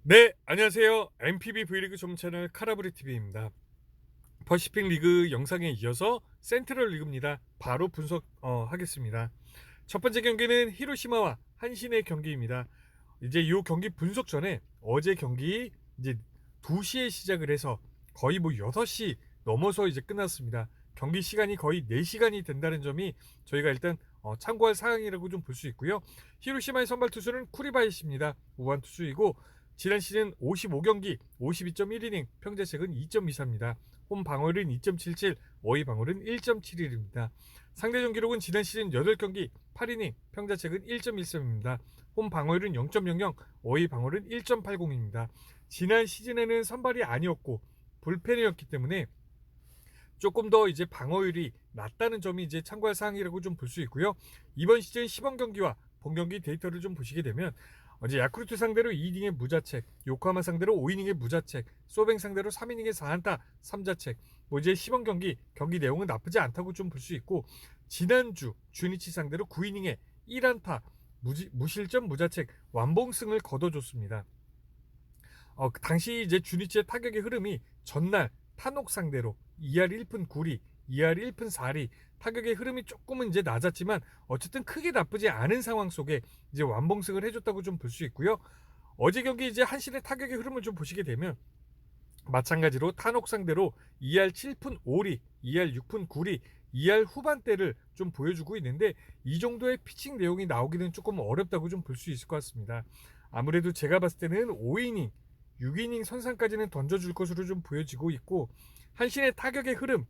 네, 안녕하세요. MPB V리그 전문 채널 카라브리TV입니다. 퍼시픽 리그 영상에 이어서 센트럴 리그입니다. 바로 분석하겠습니다. 첫 번째 경기는 히로시마와 한신의 경기입니다. 이제 이 경기 분석 전에 어제 경기 이제 2시에 시작을 해서 거의 뭐 6시 넘어서 이제 끝났습니다. 경기 시간이 거의 4시간이 된다는 점이 저희가 일단 참고할 사항이라고 좀 볼 수 있고요. 히로시마의 선발 투수는 쿠리바이시입니다. 우완 투수이고 지난 시즌 55경기 52.1이닝 평자책은 2.24입니다. 홈 방어율은 2.77, 어휘 방어율은 1.71입니다. 상대전 기록은 지난 시즌 8경기 8이닝 평자책은 1.13입니다. 홈 방어율은 0.00, 어휘 방어율은 1.80입니다. 지난 시즌에는 선발이 아니었고 불펜이었기 때문에 조금 더 이제 방어율이 낮다는 점이 이제 참고할 사항이라고 좀 볼 수 있고요. 이번 시즌 시범 경기와 본 경기 데이터를 좀 보시게 되면 어제 야쿠르트 상대로 2이닝의 무자책, 요코하마 상대로 5이닝의 무자책, 소뱅 상대로 3이닝의 4안타 3자책. 뭐 이제 시범 경기 내용은 나쁘지 않다고 좀 볼 수 있고 지난주 주니치 상대로 9이닝에 1안타 무실점 무자책 완봉승을 거둬줬습니다. 그 당시 이제 주니치의 타격의 흐름이 전날 탄옥 상대로 2할 1푼 9리, 2할 1푼 4리 타격의 흐름이 조금은 이제 낮았지만 어쨌든 크게 나쁘지 않은 상황 속에 이제 완봉승을 해줬다고 좀 볼 수 있고요. 어제 경기 이제 한신의 타격의 흐름을 좀 보시게 되면 마찬가지로 탄옥 상대로 2할 7푼 5리, 2할 6푼 9리, 2할 후반대를 좀 보여주고 있는데 이 정도의 피칭 내용이 나오기는 조금 어렵다고 좀 볼 수 있을 것 같습니다. 아무래도 제가 봤을 때는 5이닝, 6이닝 선상까지는 던져줄 것으로 좀 보여지고 있고 한신의 타격의 흐름,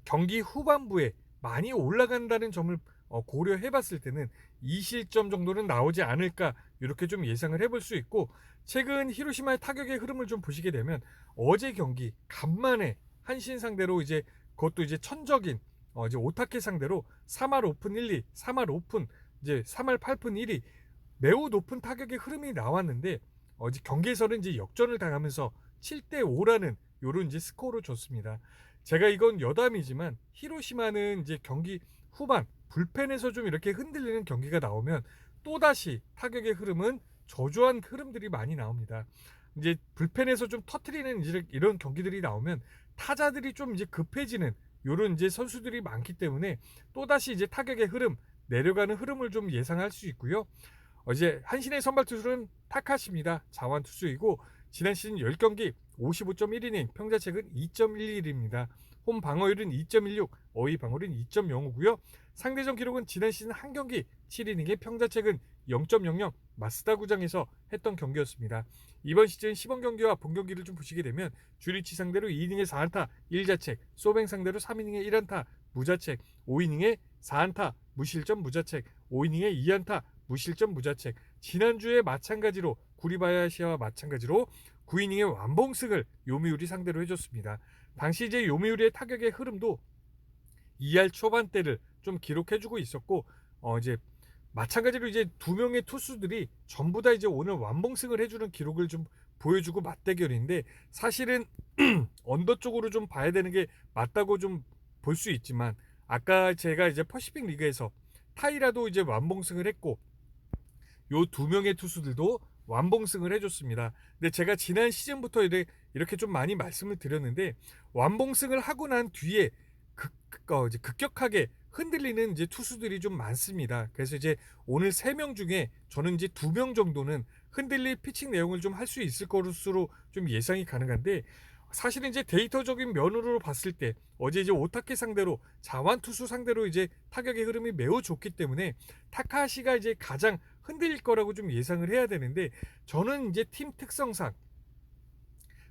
경기 후반부에 많이 올라간다는 점을 고려해 봤을 때는 2실점 정도는 나오지 않을까 이렇게 좀 예상을 해볼 수 있고 최근 히로시마의 타격의 흐름을 좀 보시게 되면 어제 경기 간만에 한신 상대로 이제 그것도 이제 천적인 이제 오타케 상대로 3할 5푼 1리, 3할 5푼 이제 3할 8푼 1리 매우 높은 타격의 흐름이 나왔는데 어제 경기에서는 이제 역전을 당하면서 7대 5라는 요런 이제 스코어를 줬습니다. 제가 이건 여담이지만 히로시마는 이제 경기 후반 불펜에서 좀 이렇게 흔들리는 경기가 나오면 또다시 타격의 흐름은 저조한 흐름들이 많이 나옵니다. 이제 불펜에서 좀 터트리는 이런 경기들이 나오면 타자들이 좀 이제 급해지는 요런 이제 선수들이 많기 때문에 또다시 이제 타격의 흐름 내려가는 흐름을 좀 예상할 수 있고요. 어제 한신의 선발 투수는 타카시입니다. 자완 투수이고 지난 시즌 10경기 55.1이닝 평자책은 2.11입니다. 홈 방어율은 2.16, 어휘 방어율은 2.05고요. 상대전 기록은 지난 시즌 한 경기 7이닝의 평자책은 0.00 마스다 구장에서 했던 경기였습니다. 이번 시즌 시범 경기와 본 경기를 좀 보시게 되면 주리치 상대로 2이닝에 4안타 1자책, 소뱅 상대로 3이닝에 1안타 무자책, 5이닝에 4안타 무실점 무자책, 5이닝에 2안타 무실점 무자책. 지난주에 마찬가지로 구리바야시와 마찬가지로 9이닝의 완봉승을 요미우리 상대로 해줬습니다. 당시 이제 요미우리의 타격의 흐름도 2할 초반대를 좀 기록해주고 있었고 이제 마찬가지로 이제 두 명의 투수들이 전부 다 이제 오늘 완봉승을 해주는 기록을 좀 보여주고 맞대결인데 사실은 언더 쪽으로 좀 봐야 되는 게 맞다고 좀 볼 수 있지만 아까 제가 이제 퍼시픽 리그에서 타이라도 이제 완봉승을 했고 요 두 명의 투수들도 완봉승을 해줬습니다. 근데 제가 지난 시즌부터 이렇게 좀 많이 말씀을 드렸는데 완봉승을 하고 난 뒤에 이제 급격하게 흔들리는 이제 투수들이 좀 많습니다. 그래서 이제 오늘 3명 중에 저는 이제 2명 정도는 흔들릴 피칭 내용을 좀 할 수 있을 것으로 좀 예상이 가능한데 사실은 이제 데이터적인 면으로 봤을 때 어제 이제 오타케 상대로 자완 투수 상대로 이제 타격의 흐름이 매우 좋기 때문에 타카시가 이제 가장 흔들릴 거라고 좀 예상을 해야 되는데 저는 이제 팀 특성상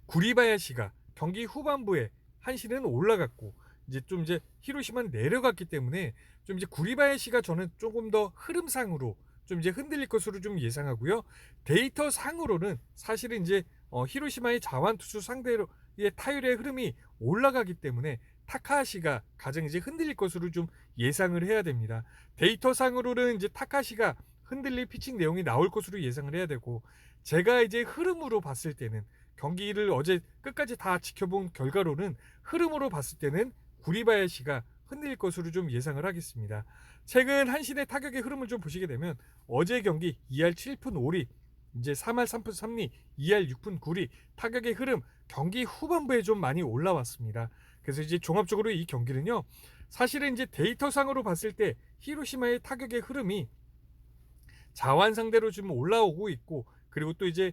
구리바야시가 경기 후반부에 한시는 올라갔고 이제 히로시마는 내려갔기 때문에 좀 이제 구리바야시가 저는 조금 더 흐름상으로 좀 이제 흔들릴 것으로 좀 예상하고요. 데이터 상으로는 사실은 이제 히로시마의 자완 투수 상대로의 타율의 흐름이 올라가기 때문에 타카시가 가장 이제 흔들릴 것으로 좀 예상을 해야 됩니다. 데이터 상으로는 이제 타카시가 흔들릴 피칭 내용이 나올 것으로 예상을 해야 되고 제가 이제 흐름으로 봤을 때는 경기를 어제 끝까지 다 지켜본 결과로는 흐름으로 봤을 때는 구리바야시가 흔들릴 것으로 좀 예상을 하겠습니다. 최근 한신의 타격의 흐름을 좀 보시게 되면 어제 경기 2할 7푼 5리 이제 3할 3푼 3리, 2할 6푼 9리 타격의 흐름 경기 후반부에 좀 많이 올라왔습니다. 그래서 이제 종합적으로 이 경기는요. 사실은 이제 데이터상으로 봤을 때 히로시마의 타격의 흐름이 자완 상대로 좀 올라오고 있고, 그리고 또 이제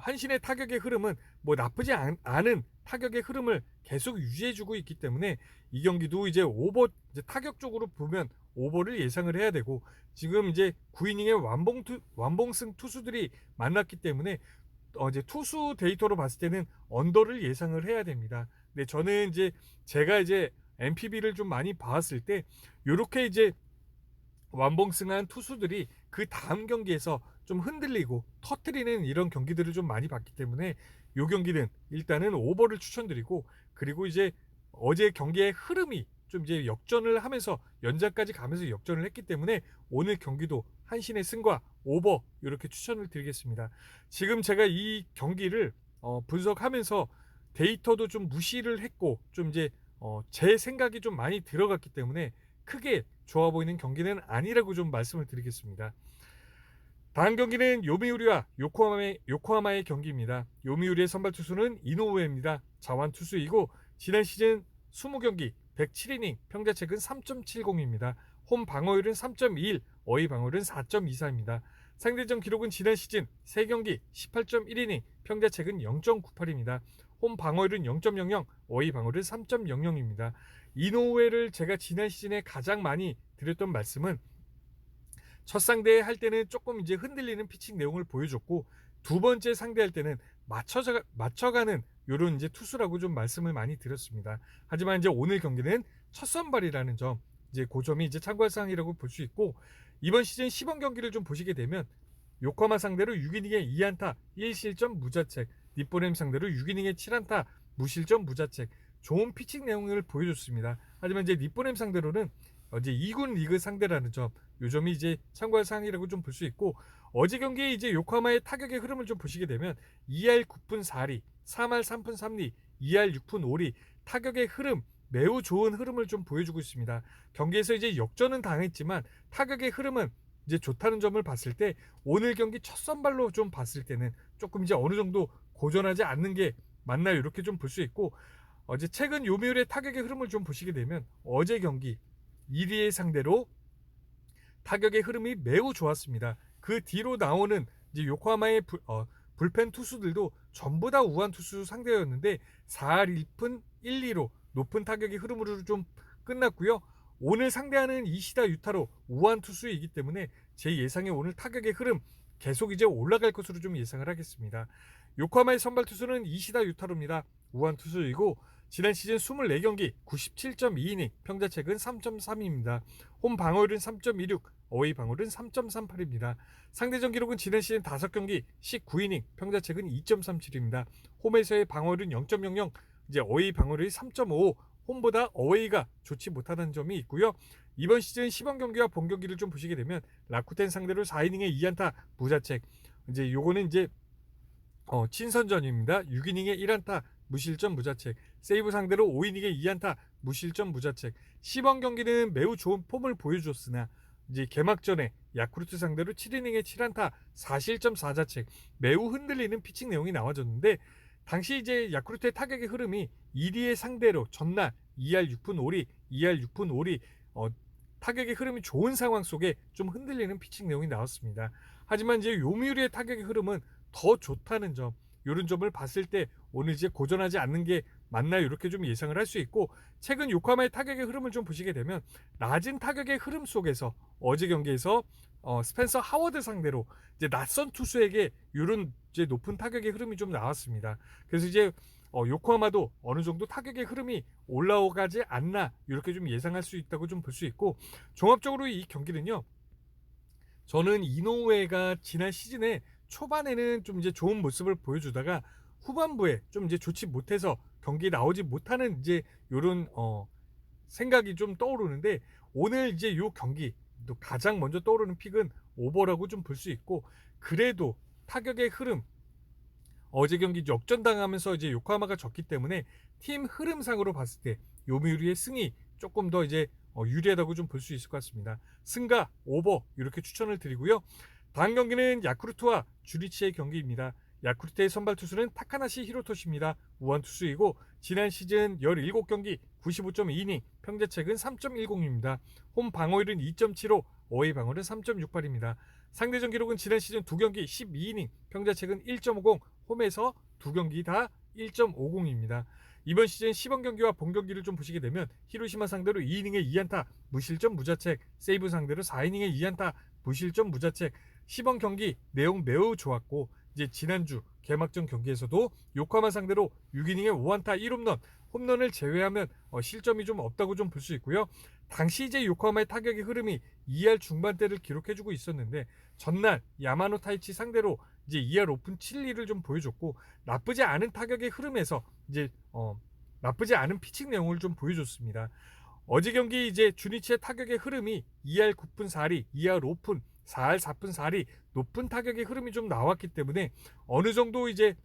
한신의 타격의 흐름은 뭐 나쁘지 않은 타격의 흐름을 계속 유지해주고 있기 때문에 이 경기도 이제 이제 타격 쪽으로 보면 오버를 예상을 해야 되고, 지금 이제 9이닝의 완봉승 투수들이 만났기 때문에 이제 투수 데이터로 봤을 때는 언더를 예상을 해야 됩니다. 근데 저는 이제 제가 이제 NPB를 좀 많이 봤을 때 요렇게 이제 완봉승한 투수들이 그 다음 경기에서 좀 흔들리고 터트리는 이런 경기들을 좀 많이 봤기 때문에 이 경기는 일단은 오버를 추천드리고, 그리고 이제 어제 경기의 흐름이 좀 이제 역전을 하면서 연장까지 가면서 역전을 했기 때문에 오늘 경기도 한신의 승과 오버 이렇게 추천을 드리겠습니다. 지금 제가 이 경기를 분석하면서 데이터도 좀 무시를 했고 좀 이제 제 생각이 좀 많이 들어갔기 때문에 크게 좋아 보이는 경기는 아니라고 좀 말씀을 드리겠습니다. 다음 경기는 요미우리와 요코하마의 경기입니다. 요미우리의 선발 투수는 이노우에입니다. 자완 투수이고 지난 시즌 20경기 107이닝 평자책은 3.70입니다. 홈 방어율은 3.21, 어휘 방어율은 4.24입니다. 상대전 기록은 지난 시즌 3경기 18.1이닝 평자책은 0.98입니다. 홈 방어율은 0.00, 어휘 방어율은 3.00입니다. 이노우에를 제가 지난 시즌에 가장 많이 드렸던 말씀은 첫 상대 할 때는 조금 이제 흔들리는 피칭 내용을 보여줬고, 두 번째 상대할 때는 맞춰가는 요런 이제 투수라고 좀 말씀을 많이 드렸습니다. 하지만 이제 오늘 경기는 첫 선발이라는 점, 이제 그 점이 이제 참고할 사항이라고 볼 수 있고, 이번 시즌 시범 경기를 좀 보시게 되면 요코하마 상대로 6이닝에 2안타 1실점 무자책, 닛보렘 상대로 6이닝에 7안타 무실점 무자책, 좋은 피칭 내용을 보여줬습니다. 하지만 이제 닛보렘 상대로는 어제 2군 리그 상대라는 점, 요 점이 이제 참고할 사항이라고 좀 볼 수 있고, 어제 경기에 이제 요코하마의 타격의 흐름을 좀 보시게 되면 2할 9푼 4리, 3할 3푼 3리, 2할 6푼 5리 타격의 흐름 매우 좋은 흐름을 좀 보여주고 있습니다. 경기에서 이제 역전은 당했지만 타격의 흐름은 이제 좋다는 점을 봤을 때 오늘 경기 첫 선발로 좀 봤을 때는 조금 이제 어느 정도 고전하지 않는 게 맞나요? 이렇게 좀 볼 수 있고, 어제 최근 요미우리의 타격의 흐름을 좀 보시게 되면 어제 경기 1위의 상대로 타격의 흐름이 매우 좋았습니다. 그 뒤로 나오는 이제 요코하마의 불펜 투수들도 전부 다 우한 투수 상대였는데 4할 1푼 1, 2로 높은 타격의 흐름으로 좀 끝났고요. 오늘 상대하는 이시다 유타로 우한 투수이기 때문에 제 예상에 오늘 타격의 흐름 계속 이제 올라갈 것으로 좀 예상을 하겠습니다. 요코하마의 선발 투수는 이시다 유타로입니다. 우한 투수이고 지난 시즌 24경기 97.2이닝 평자책은 3.3입니다. 홈 방어율은 3.26, 어웨이 방어율은 3.38입니다. 상대전 기록은 지난 시즌 5경기 19이닝 평자책은 2.37입니다. 홈에서의 방어율은 0.00, 이제 어웨이 방어율이 3.55, 홈보다 어웨이가 좋지 못하다는 점이 있고요. 이번 시즌 시범 경기와 본 경기를 좀 보시게 되면 라쿠텐 상대로 4이닝에 2안타 무자책, 이제 요거는 이제 친선전입니다. 6이닝에 1안타 무실점 무자책, 세이브 상대로 5이닝에 2안타 무실점 무자책. 시범 경기는 매우 좋은 폼을 보여줬으나 이제 개막전에 야쿠르트 상대로 7이닝에 7안타 4실점 4자책 매우 흔들리는 피칭 내용이 나와줬는데, 당시 이제 야쿠르트의 타격의 흐름이 1위의 상대로 전날 2할 6푼 5리, 2할 6푼 5리 타격의 흐름이 좋은 상황 속에 좀 흔들리는 피칭 내용이 나왔습니다. 하지만 이제 요미우리의 타격의 흐름은 더 좋다는 점, 이런 점을 봤을 때 오늘 이제 고전하지 않는 게 맞나요? 이렇게 좀 예상을 할 수 있고, 최근 요코하마의 타격의 흐름을 좀 보시게 되면 낮은 타격의 흐름 속에서 어제 경기에서 스펜서 하워드 상대로 이제 낯선 투수에게 이런 이제 높은 타격의 흐름이 좀 나왔습니다. 그래서 이제 요코하마도 어느 정도 타격의 흐름이 올라오가지 않나 이렇게 좀 예상할 수 있다고 좀 볼 수 있고, 종합적으로 이 경기는요, 저는 이노우에가 지난 시즌에 초반에는 좀 이제 좋은 모습을 보여주다가 후반부에 좀 이제 좋지 못해서 경기에 나오지 못하는 이제 요런 생각이 좀 떠오르는데, 오늘 이제 요 경기 또 가장 먼저 떠오르는 픽은 오버라고 좀 볼 수 있고, 그래도 타격의 흐름 어제 경기 역전당하면서 이제 요코하마가 졌기 때문에 팀 흐름상으로 봤을 때 요미우리의 승이 조금 더 이제 유리하다고 좀 볼 수 있을 것 같습니다. 승과 오버 이렇게 추천을 드리고요. 다음 경기는 야쿠르트와 주리치의 경기입니다. 야쿠르트의 선발 투수는 타카나시 히로토시입니다. 우완 투수이고 지난 시즌 17경기 95.2이닝, 평자책은 3.10입니다. 홈 방어율은 2.75, 어웨이 방어율은 3.68입니다. 상대전 기록은 지난 시즌 2경기 12이닝, 평자책은 1.50, 홈에서 2경기 다 1.50입니다. 이번 시즌 시범 경기와 본 경기를 좀 보시게 되면 히로시마 상대로 2이닝에 2안타, 무실점 무자책, 세이브 상대로 4이닝에 2안타, 무실점 무자책. 시범 경기 내용 매우 좋았고 이제 지난주 개막전 경기에서도 요코하마 상대로 6이닝에 5안타 1홈런, 홈런을 제외하면 실점이 좀 없다고 좀 볼 수 있고요. 당시 이제 요코하마의 타격의 흐름이 2할 중반대를 기록해주고 있었는데 전날 야마노 타이치 상대로 이제 2할 오픈 7리를 좀 보여줬고 나쁘지 않은 타격의 흐름에서 이제 나쁘지 않은 피칭 내용을 좀 보여줬습니다. 어제 경기 이제 주니치의 타격의 흐름이 2할 9푼 4리, 2할 5푼, 4할 4푼 4리 높은 타격의 흐름이 좀 나왔기 때문에 어느 정도 이제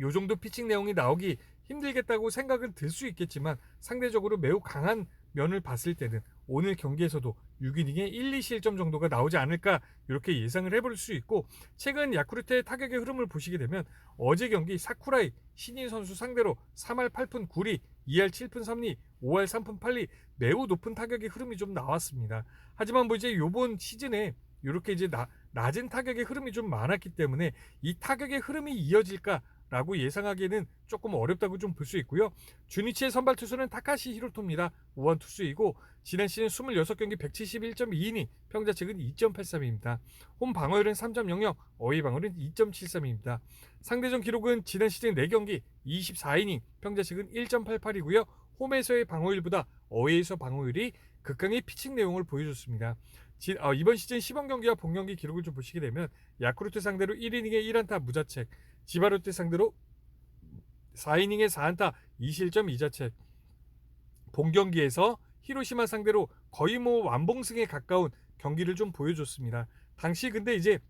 요 정도 피칭 내용이 나오기 힘들겠다고 생각은 들 수 있겠지만 상대적으로 매우 강한 면을 봤을 때는 오늘 경기에서도 6이닝에 1, 2실점 정도가 나오지 않을까 이렇게 예상을 해볼 수 있고 최근 야쿠르트의 타격의 흐름을 보시게 되면 어제 경기 사쿠라이 신인 선수 상대로 3할 8푼 9리, 2할 7푼 3리, 5할 3푼 8리 매우 높은 타격의 흐름이 좀 나왔습니다. 하지만 뭐 이제 요번 시즌에 이렇게 이제 낮은 타격의 흐름이 좀 많았기 때문에 이 타격의 흐름이 이어질까 라고 예상하기에는 조금 어렵다고 좀 볼 수 있고요. 주니치의 선발 투수는 타카시 히로토입니다. 우완 투수이고 지난 시즌 26경기 171.2이닝, 평자책은 2.83입니다. 홈 방어율은 3.00, 어웨이 방어율은 2.73입니다. 상대전 기록은 지난 시즌 4경기 24이닝, 평자책은 1.88이고요. 홈에서의 방어율보다 어웨이에서 방어율이 극강의 피칭 내용을 보여줬습니다. 이번 시즌 시범 경기와 본 경기 기록을 좀 보시게 되면 야쿠르트 상대로 1이닝에 1안타 무자책, 지바로테 상대로 4이닝에 4안타 2실점 2자책, 본 경기에서 히로시마 상대로 거의 뭐 완봉승에 가까운 경기를 좀 보여줬습니다. 당시 근데 이제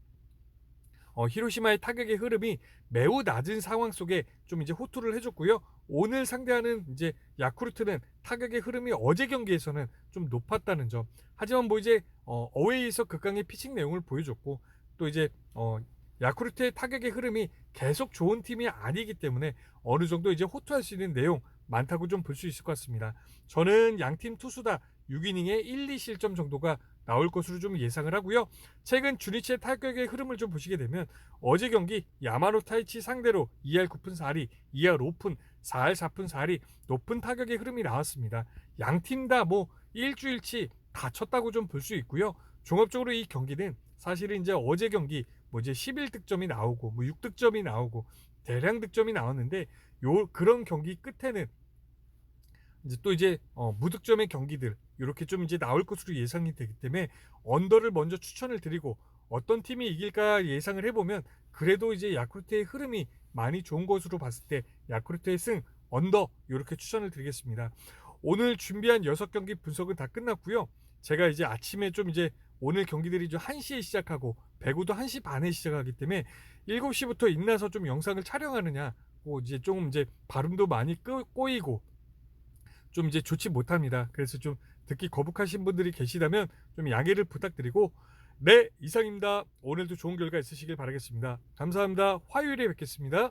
히로시마의 타격의 흐름이 매우 낮은 상황 속에 좀 이제 호투를 해줬고요. 오늘 상대하는 이제 야쿠르트는 타격의 흐름이 어제 경기에서는 좀 높았다는 점. 하지만 뭐 이제 어웨이에서 극강의 피칭 내용을 보여줬고 또 이제 야쿠르트의 타격의 흐름이 계속 좋은 팀이 아니기 때문에 어느 정도 이제 호투할 수 있는 내용 많다고 좀 볼 수 있을 것 같습니다. 저는 양팀 투수 다 6이닝에 1, 2실점 정도가 나올 것으로 좀 예상을 하고요. 최근 주니치의 타격의 흐름을 좀 보시게 되면 어제 경기 야마노 타이치 상대로 2할 9푼 4리, 2할 5푼, 4할 4푼 4리 높은 타격의 흐름이 나왔습니다. 양팀 다 뭐 일주일치 다 쳤다고 좀 볼 수 있고요. 종합적으로 이 경기는 사실은 이제 어제 경기 뭐 이제 11득점이 나오고 뭐 6득점이 나오고 대량 득점이 나왔는데 그런 경기 끝에는 이제 또 이제 무득점의 경기들 이렇게 좀 이제 나올 것으로 예상이 되기 때문에 언더를 먼저 추천을 드리고 어떤 팀이 이길까 예상을 해보면 그래도 이제 야쿠르트의 흐름이 많이 좋은 것으로 봤을 때 야쿠르트의 승 언더 이렇게 추천을 드리겠습니다. 오늘 준비한 6경기 분석은 다 끝났고요. 제가 이제 아침에 좀 이제 오늘 경기들이 좀 1시에 시작하고 배구도 1시 반에 시작하기 때문에 7시부터 일어나서 좀 영상을 촬영하느냐 이제 좀 이제 발음도 많이 꼬이고 좀 이제 좋지 못합니다. 그래서 좀 듣기 거북하신 분들이 계시다면 좀 양해를 부탁드리고 네, 이상입니다. 오늘도 좋은 결과 있으시길 바라겠습니다. 감사합니다. 화요일에 뵙겠습니다.